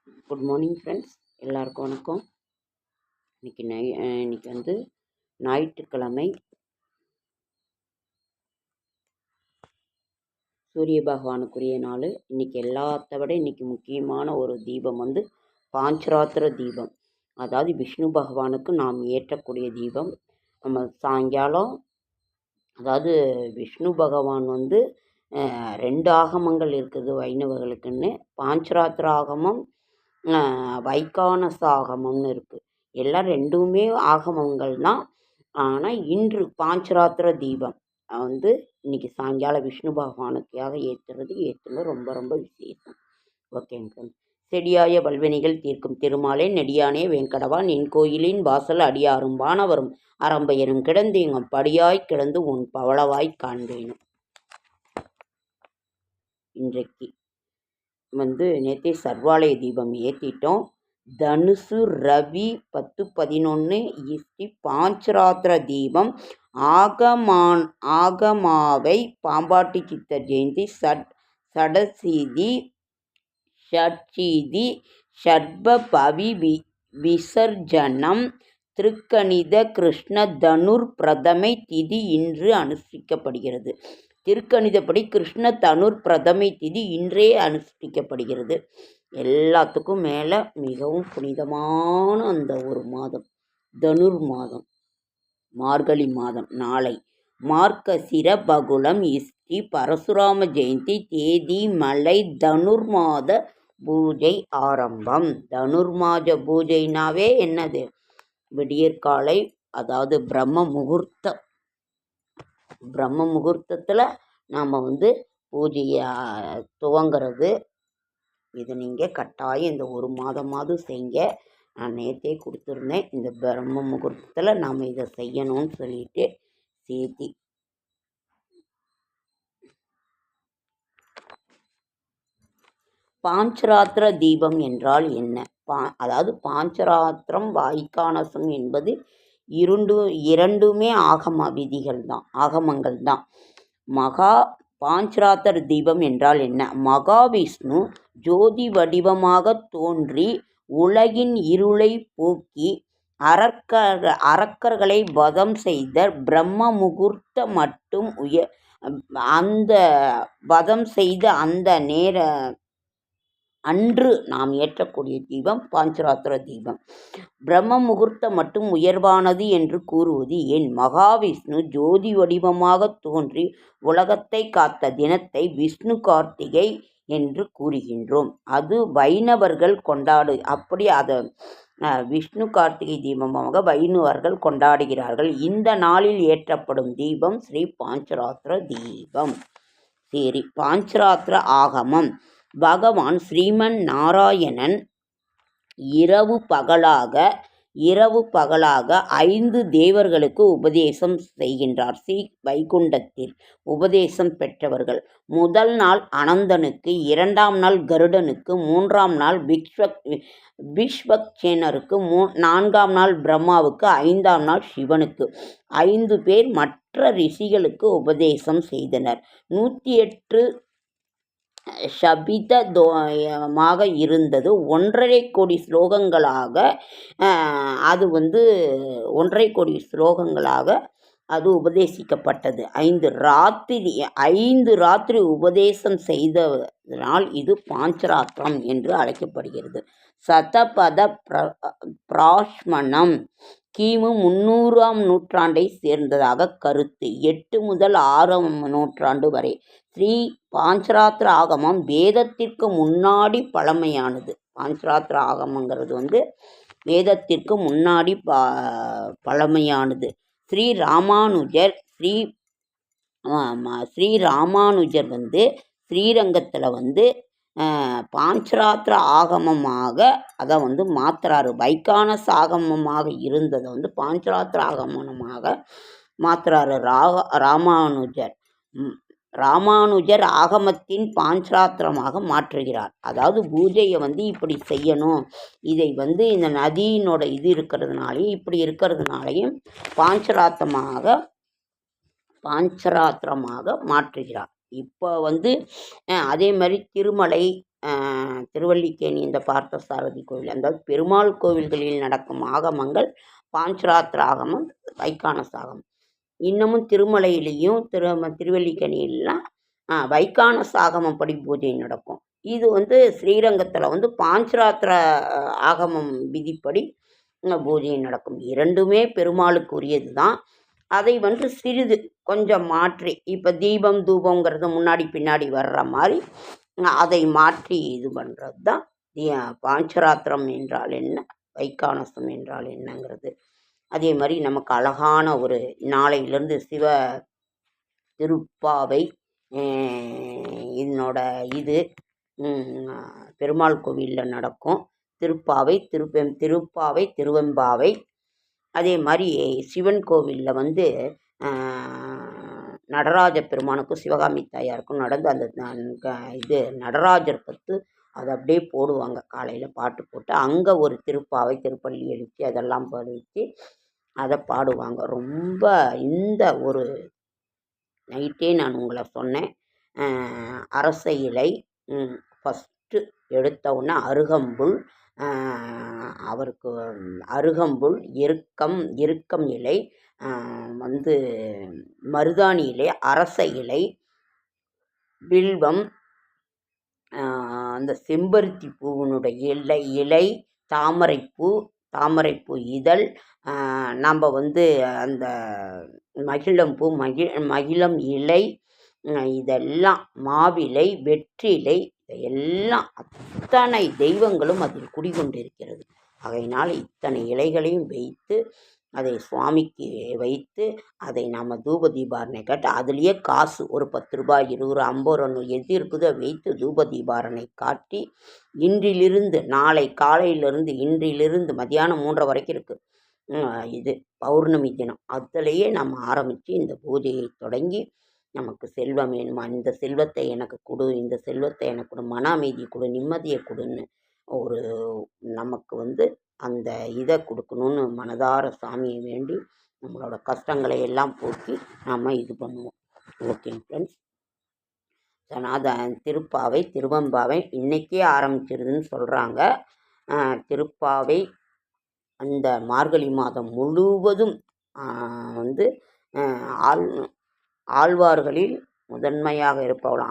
Good morning friends, எல்லாருக்கும் வணக்கம். இன்னைக்கு வந்து ஞாயிற்றுக்கிழமை, சூரிய பகவானுக்குரிய நாள். இன்னைக்கு எல்லாத்த விட இன்னைக்கு முக்கியமான ஒரு தீபம் வந்து பாஞ்சராத்திர தீபம். அதாவது விஷ்ணு பகவானுக்கு நாம் ஏற்றக்கூடிய தீபம். நம்ம சாயங்காலம், அதாவது விஷ்ணு பகவான் வந்து 2 ஆகமங்கள் இருக்குது வைணவர்களுக்குன்னு. பாஞ்சராத்திர ஆகமம், வைகானச ஆகமம்னு இருக்குது. எல்லாம் 2மே ஆகமங்கள் தான். ஆனால் இன்று பாஞ்சராத்திர தீபம் வந்து இன்னைக்கு சாயங்காலம் விஷ்ணு பகவானுக்காக ஏற்றுறது ரொம்ப ரொம்ப விசேஷம். ஓகேங்க. செடியாய வல்வினைகள் தீர்க்கும் திருமாலே நெடியானே வேங்கடவா நின் கோயிலின் வாசல் அடியாரும் வானவரும் அரம்பெயரும் கிடந்தேங்கும் படியாய் கிடந்து உன் பவளவாய் காண்பேனும். இன்றைக்கு வந்து நேற்றே சர்வாலய தீபம் ஏற்றிட்டோம். தனுசு ரவி 10-11 இஸ்டி பாஞ்சராத்திர தீபம். ஆகமாவை பாம்பாட்டி சித்தர் ஜெயந்தி ஷட்சீதி ஷட்ப பவி விசர்ஜனம் திருக்கணித கிருஷ்ண தனுர் பிரதமை திதி இன்று அனுஷ்டிக்கப்படுகிறது. திருக்கணிதப்படி கிருஷ்ண தனுர் பிரதமை திதி இன்றே அனுஷ்டிக்கப்படுகிறது. எல்லாத்துக்கும் மேலே மிகவும் புனிதமான அந்த ஒரு மாதம் தனுர் மாதம், மார்கழி மாதம். நாளை மார்கசிர பகுளம் இஸ்டி பரசுராம ஜெயந்தி தேதி மலை தனுர்மாத பூஜை ஆரம்பம். தனுர்மாத பூஜைனாவே என்னது? விடியற்காலை, அதாவது பிரம்ம முகூர்த்தத்தில் நாம் வந்து பூஜையை துவங்கிறது. இது நீங்கள் கட்டாயம் இந்த ஒரு மாதமாவது செய்யுங்க. நான் நேற்றே கொடுத்துருந்தேன், இந்த பிரம்ம முகூர்த்தத்தில் நாம் இதை செய்யணும்னு சொல்லிட்டு சேர்த்தி. பாஞ்சராத்திர தீபம் என்றால் என்ன? அதாவது பாஞ்சராத்திரம் வைகானசம் என்பது இரண்டுமே ஆகமங்கள் தான். பாஞ்சராத்திர தீபம் என்றால் என்ன? மகாவிஷ்ணு ஜோதி வடிவமாக தோன்றி உலகின் இருளை போக்கி அரக்கர்களை வதம் செய்த பிரம்ம முகூர்த்த மட்டும் அந்த வதம் செய்த அந்த அன்று நாம் ஏற்றக்கூடிய தீபம் பாஞ்சராத்திர தீபம். பிரம்ம முகூர்த்தம் மட்டும் உயர்வானது என்று கூறுவது ஏன்? மகாவிஷ்ணு ஜோதி வடிவமாக தோன்றி உலகத்தை காத்த தினத்தை விஷ்ணு கார்த்திகை என்று கூறுகின்றோம். அது வைணவர்கள் அப்படி அதை விஷ்ணு கார்த்திகை தீபமாக வைணவர்கள் கொண்டாடுகிறார்கள். இந்த நாளில் ஏற்றப்படும் தீபம் ஸ்ரீ பாஞ்சராத்திர தீபம். சரி, பாஞ்சராத்திர ஆகமம். பகவான் ஸ்ரீமன் நாராயணன் இரவு பகலாக 5 தேவர்களுக்கு உபதேசம் செய்கின்றார். ஸ்ரீ வைகுண்டத்தில் உபதேசம் பெற்றவர்கள். முதல் நாள் அனந்தனுக்கு, 2ஆம் நாள் கருடனுக்கு, 3ஆம் நாள் விஸ்வக்சேனருக்கு, 4ஆம் நாள் பிரம்மாவுக்கு, 5ஆம் நாள் சிவனுக்கு. 5 பேர் மற்ற ரிஷிகளுக்கு உபதேசம் செய்தனர். 108 சபிதமாக இருந்தது. 1.5 கோடி ஸ்லோகங்களாக அது வந்து 1.5 கோடி ஸ்லோகங்களாக அது உபதேசிக்கப்பட்டது. 5 ராத்திரி உபதேசம் செய்ததனால் இது பாஞ்சராத்திரம் என்று அழைக்கப்படுகிறது. சதபத பிராஷ்மணம் கிமு 300ஆம் நூற்றாண்டை சேர்ந்ததாக கருத்து. 8 முதல் 6ஆம் நூற்றாண்டு வரை. ஸ்ரீ பாஞ்சராத்திர ஆகமம் வேதத்திற்கு முன்னாடி பழமையானது. பாஞ்சராத்திர ஆகமங்கிறது வந்து வேதத்திற்கு முன்னாடி பழமையானது. ஸ்ரீ ராமானுஜர் வந்து ஸ்ரீரங்கத்தில் வந்து பாஞ்சராத்திர ஆகமமாக அதை வந்து மாற்றுறாரு. வைகானச ஆகமமாக இருந்ததை வந்து பாஞ்சராத்திர ஆகமமாக மாற்றுறாரு ராமானுஜர் ஆகமத்தின் பாஞ்சராத்திரமாக மாற்றுகிறார். அதாவது பூஜையை வந்து இப்படி செய்யணும், இதை வந்து இந்த நதியினோட இது இருக்கிறதுனாலையும் இப்படி இருக்கிறதுனாலையும் பாஞ்சராத்திரமாக மாற்றுகிறார். இப்போ வந்து அதே மாதிரி திருமலை திருவல்லிக்கேணி இந்த பார்த்தசாரதி கோவில், அதாவது பெருமாள் கோவில்களில் நடக்கும் ஆகமங்கள் பாஞ்சராத்திர ஆகமம், வைகானச ஆகமம். இன்னமும் திருமலையிலையும் திருவல்லிக்கேணியிலாம் வைகானச ஆகமம் படி பூஜை நடக்கும். இது ஸ்ரீரங்கத்தில் பாஞ்சராத்திர ஆகமம் விதிப்படி பூஜை நடக்கும். இரண்டுமே பெருமாளுக்கு உரியது தான். அதை சிறிது கொஞ்சம் மாற்றி, இப்போ தீபம் தூபங்கிறது முன்னாடி பின்னாடி வர்ற மாதிரி அதை மாற்றி இது பண்ணுறது தான் பாஞ்சராத்திரம் என்றால் என்ன, வைகானசம் என்றால் என்னங்கிறது. அதே மாதிரி நமக்கு அழகான ஒரு நாளையிலேருந்து சிவ திருப்பாவை என்னோட இது பெருமாள் கோவிலில் நடக்கும். திருப்பாவை திருவெம்பாவை. அதே மாதிரி சிவன் கோவிலில் நடராஜ பெருமானுக்கும் சிவகாமி தாயாருக்கும் நடந்து அந்த இது நடராஜர் பத்து அதை அப்படியே போடுவாங்க. காலையில் பாட்டு போட்டு அங்கே ஒரு திருப்பாவை திருப்பள்ளி எழுச்சி அதெல்லாம் படித்து அதை பாடுவாங்க. ரொம்ப இந்த ஒரு நைட்டே நான் உங்களை சொன்னேன். அரச இலை ஃபஸ்ட்டு எடுத்தவுடனே அருகம்புல், அவருக்கு அருகம்புல், எருக்கம் இலை, மருதாணி இலை, அரச இலை, வில்வம், அந்த செம்பருத்தி பூவினுடைய இலை, தாமரைப்பூ இதழ், நம்ம அந்த மகிழம் இலை, இதெல்லாம் மாவிலை, வெற்றிலை, எல்லாம் அத்தனை தெய்வங்களும் அதில் குடிகொண்டிருக்கிறது. ஆகையினால் இத்தனை இலைகளையும் வைத்து அதை சுவாமிக்கு வைத்து அதை நாம் தூப தீபாரணை காட்டி அதுலேயே காசு ஒரு 10 ரூபாய் 20 ரூபா 50 ரூபா எது இருக்குதோ வைத்து தூப தீபாரணை காட்டி இன்றிலிருந்து நாளை காலையிலிருந்து இன்றிலிருந்து மத்தியானம் 3:30 வரைக்கும் இருக்குது. இது பௌர்ணமி தினம். அதுலேயே நம்ம ஆரம்பித்து இந்த பூஜையை தொடங்கி நமக்கு செல்வம் வேணுமா, இந்த செல்வத்தை எனக்கு கொடு, இந்த செல்வத்தை எனக்கு கொடு, மன அமைதி கொடு, நிம்மதியை கொடுன்னு ஒரு நமக்கு அந்த இதை கொடுக்கணுன்னு மனதார சாமியை வேண்டி நம்மளோட கஷ்டங்களை எல்லாம் போக்கி நாம் இது பண்ணுவோம். ஓகே ஃப்ரெண்ட்ஸ், திருப்பாவை திருவெம்பாவை இன்றைக்கே ஆரம்பிச்சிருதுன்னு சொல்கிறாங்க. திருப்பாவை அந்த மார்கழி மாதம் முழுவதும் ஆழ்வார்களில் முதன்மையாக இருப்பவள்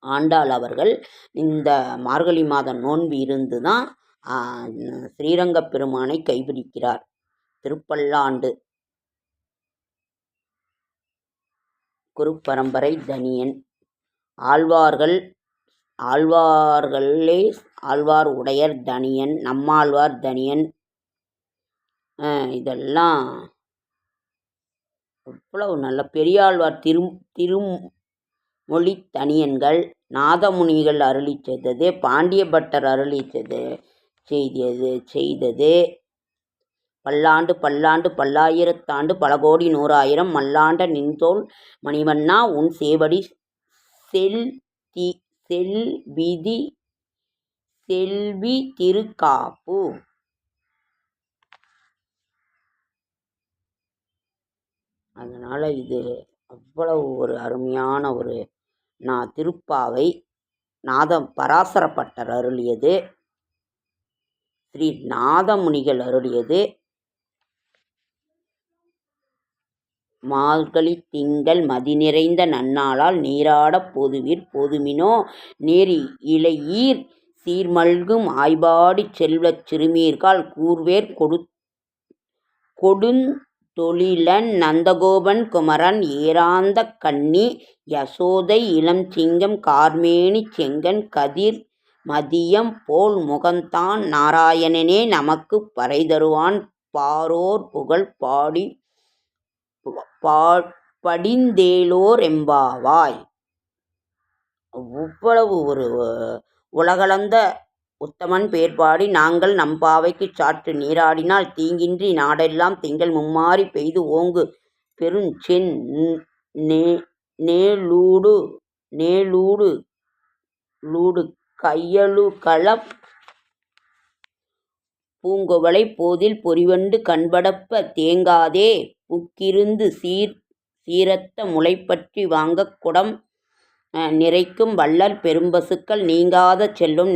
ஆண்டாள் அவர்கள் இந்த மார்கழி மாதம் நோன்பு இருந்து தான் ஸ்ரீரங்கப் பெருமானை கைபிடிக்கிறார். திருப்பல்லாண்டு குருப்பரம்பரை தனியன். ஆழ்வார்களே ஆழ்வார் உடையர் தனியன், நம்மாழ்வார் தனியன். இதெல்லாம் அவ்வளவு நல்ல பெரியாழ்வார் திருமொழி தனியன்கள். நாதமுனிகள் அருளி செய்தது, பாண்டியபட்டர் அருளி செய்தது. பல்லாண்டு பல்லாண்டு பல்லாயிரத்தாண்டு பல கோடி 100,000 மல்லாண்ட நின்தோள் மணிவண்ணா உன் சேவடி செல்வி திருக்காப்பு. அதனால் இது அவ்வளவு ஒரு அருமையான ஒரு திருப்பாவை. பராசரப்பட்டர் அருளியது, ஸ்ரீ நாதமுனிகள் அருளியது. மார்கழி திங்கள் மதி நிறைந்த நன்னாளால் நீராடப் போதுமினோ நேரி இளையீர் சீர்மல்கும் ஆய்பாடிச் செல்வச் சிறுமீர்கால் கூர்வேர் கொடுந்தொழிலன் நந்தகோபன் குமரன் ஏராந்தக் கண்ணி யசோதை இளஞ்சிங்கம் கார்மேனி செங்கண் கதிர் மதியம் போல் முகந்தான் நாராயணனே நமக்குப் பறை தருவான் பாரோர் புகழ் படிந்தேலோர் எம்பாவாய். அவ்வளவு ஒரு உலகளந்த உத்தமன் பேர்பாடி நாங்கள் நம்பாவைக்குச் சாற்று நீராடினால் தீங்கின்றி நாடெல்லாம் திங்கள் மும்மாரி பெய்து ஓங்கு பெருஞ்சென் நேலூடு கையழுகளப் பூங்குவளை போதில் பொறிவண்டு கண்படப்ப தேங்காதே புக்கிருந்து சீரத்த முளைப்பற்றி வாங்கக் குடம் நிறைக்கும் வள்ளல் பெரும்பசுக்கள் நீங்காத செல்வம்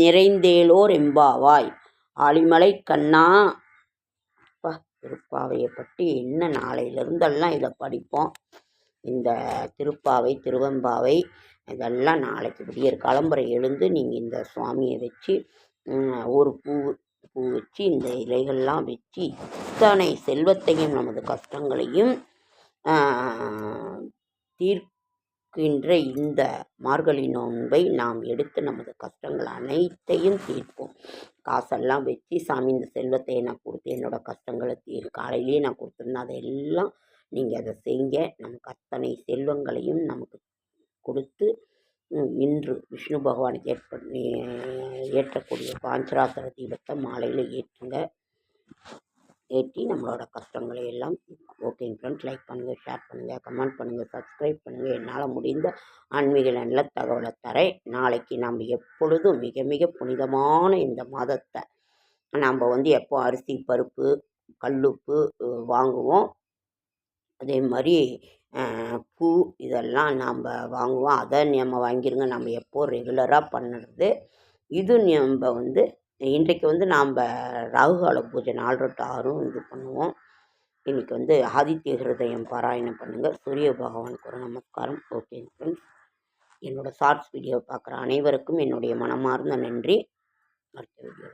நிறைந்தேலோர் எம்பாவாய். ஆழிமலை கண்ணா. திருப்பாவையை பற்றி என்ன நாளையிலிருந்தெல்லாம் இதை படிப்போம். இந்த திருப்பாவை திருவெம்பாவை இதெல்லாம் நாளைக்கு விடியற் காலம்பரை எழுந்து நீங்கள் இந்த சுவாமியை வச்சு ஒரு பூ வச்சு இந்த இலைகள்லாம் வச்சு இத்தனை செல்வத்தையும் நமது கஷ்டங்களையும் தீர்க்கின்ற இந்த மார்கழி நோன்பை நாம் எடுத்து நமது கஷ்டங்கள் அனைத்தையும் தீர்ப்போம். காசெல்லாம் வச்சு சாமி இந்த செல்வத்தை நான் கொடுத்து என்னோடய கஷ்டங்களை காலையிலேயே நான் கொடுத்துருந்தேன், அதெல்லாம் நீங்கள் அதை செய்ங்க. நமக்கு அத்தனை செல்வங்களையும் நமக்கு கொடுத்து இன்று விஷ்ணு பகவானுக்கு ஏற்றக்கூடிய பாஞ்சராத்திர தீபத்தை மாலையில் ஏற்றுங்க. ஏற்றி நம்மளோட கஷ்டங்களை எல்லாம் ஓகேங்க ஃப்ரெண்ட்ஸ். லைக் பண்ணுங்கள், ஷேர் பண்ணுங்கள், கமெண்ட் பண்ணுங்கள், சப்ஸ்கிரைப் பண்ணுங்கள். என்னால் முடிந்த ஆன்மீக நல்ல தகவலை தரேன். நாளைக்கு நாம் எப்பொழுதும் மிக மிக புனிதமான இந்த மாதத்தை நாம் எப்போ அரிசி பருப்பு கல்லுப்பு வாங்குவோம், அதே மாதிரி பூ இதெல்லாம் நாம் வாங்குவோம். அதை நம்ம வாங்கிருங்க. நம்ம எப்போ ரெகுலராக பண்ணுறது இது. நம்ம இன்றைக்கு நாம் ராகுகால பூஜை 4 to 6 இது பண்ணுவோம். இன்றைக்கி ஆதித்ய ஹிருதயம் பாராயணம் பண்ணுங்கள். சூரிய பகவானுக்கு ஒரு நமஸ்காரம். ஓகே ஃப்ரெண்ட்ஸ், என்னோடய ஷார்ட்ஸ் வீடியோ பார்க்குற அனைவருக்கும் என்னுடைய மனமார்ந்த நன்றி. அடுத்த வீடியோ